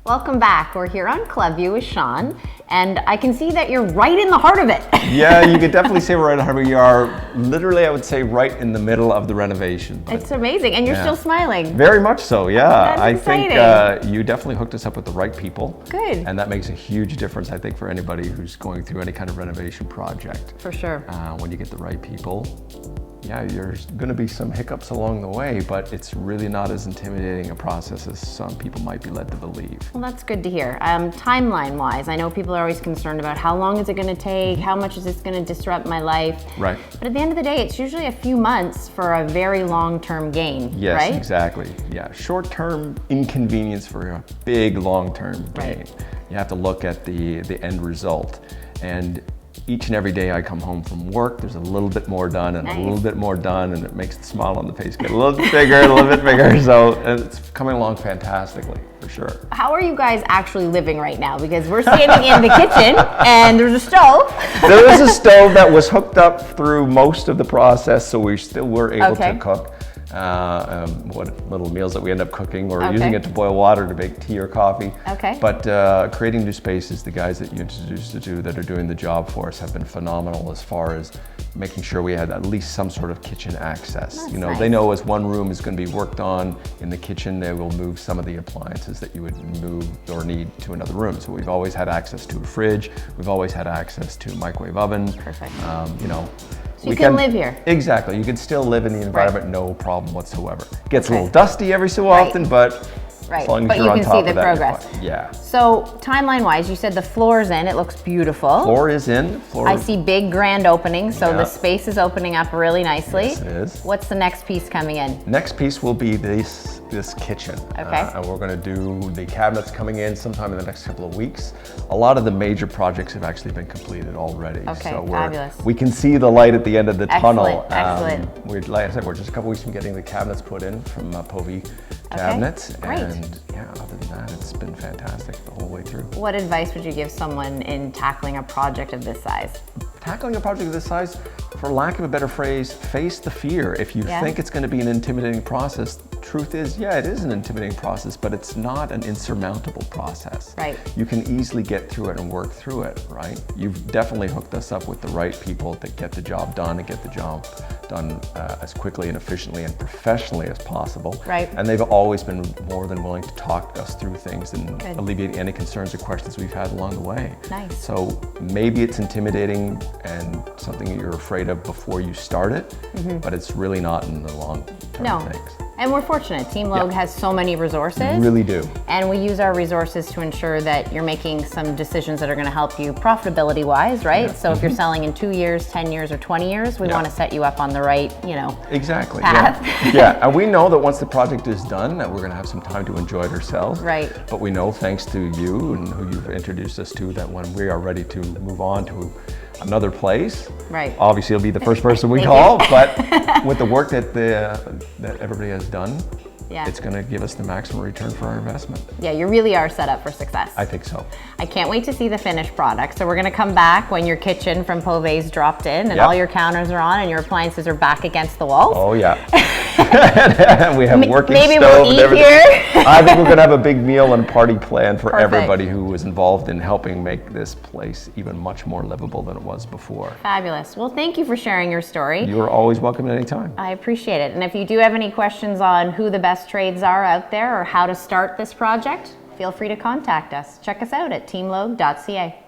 Welcome back. We're here on Clubview with Sean, and I can see that you're right in the heart of it. Yeah, you could definitely say we're right in the heart. We are literally, I would say, right in the middle of the renovation. It's amazing, and you're still smiling. Very much so, yeah. That's I exciting. think you definitely hooked us up with the right people. Good. And that makes a huge difference, I think, for anybody who's going through any kind of renovation project. For sure. When you get the right people. Yeah, there's going to be some hiccups along the way, but it's really not as intimidating a process as some people might be led to believe. Well, that's good to hear. Timeline-wise, I know people are always concerned about how long is it going to take, how much is this going to disrupt my life. Right. But at the end of the day, it's usually a few months for a very long-term gain, yes, right? Exactly. Yeah, short-term inconvenience for a big long-term gain. Right. You have to look at the end result. And each and every day I come home from work, there's a little bit more done and a little bit more done, and it makes the smile on the face get a little bit bigger, a little bit bigger. So it's coming along fantastically, for sure. How are you guys actually living right now? Because we're standing in the kitchen and there's a stove. There is a stove that was hooked up through most of the process, so we still were able to cook. What little meals that we end up cooking. We're using it to boil water to make tea or coffee. Okay. But creating new spaces, the guys that you introduced to that are doing the job for us have been phenomenal as far as making sure we had at least some sort of kitchen access. That's you know, nice. They know as one room is going to be worked on in the kitchen, they will move some of the appliances that you would move or need to another room. So we've always had access to a fridge. We've always had access to a microwave oven. Perfect. You know. So you can live here. Exactly. You can still live in the environment, no problem whatsoever. It gets a little dusty every so often, but as long as you're on top of that, you're fine. Yeah. So timeline-wise, you said the floor's in. It looks beautiful. Floor is in. I see big grand openings, so the space is opening up really nicely. Yes, it is. What's the next piece coming in? Next piece will be this kitchen. Okay. And we're going to do the cabinets coming in sometime in the next couple of weeks. A lot of the major projects have actually been completed already. Okay, so fabulous. We can see the light at the end of the tunnel. Excellent. Like I said, we're just a couple weeks from getting the cabinets put in from Povey Cabinets. Great. And yeah, other than that, it's been fantastic the whole way through. What advice would you give someone in tackling a project of this size? Tackling a project of this size, for lack of a better phrase, face the fear. If you think it's going to be an intimidating process, truth is, yeah, it is an intimidating process, but it's not an insurmountable process. Right. You can easily get through it and work through it, right? You've definitely hooked us up with the right people that get the job done and get the job done as quickly and efficiently and professionally as possible. Right. And they've always been more than willing to talk us through things and alleviate any concerns or questions we've had along the way. Nice. So maybe it's intimidating and something that you're afraid of before you start it, but it's really not in the long term things. And we're fortunate. Team Logue has so many resources. We really do. And we use our resources to ensure that you're making some decisions that are going to help you profitability-wise, right? So if you're selling in 2 years, 10 years, or 20 years, we want to set you up on the right, exactly path. Yeah, and we know that once the project is done, that we're going to have some time to enjoy it ourselves. Right. But we know, thanks to you and who you've introduced us to, that when we are ready to move on to another place, obviously you'll be the first person we call, but with the work that everybody has done, it's going to give us the maximum return for our investment. Yeah, you really are set up for success. I think so. I can't wait to see the finished product. So we're going to come back when your kitchen from Povey's dropped in and all your counters are on and your appliances are back against the walls. Oh yeah. We have working maybe stove we'll and eat everything. here. I think we're going to have a big meal and party planned for everybody who was involved in helping make this place even much more livable than it was before. Fabulous. Well, thank you for sharing your story. You're always welcome at any time. I appreciate it. And if you do have any questions on who the best trades are out there or how to start this project, feel free to contact us. Check us out at teamlogue.ca.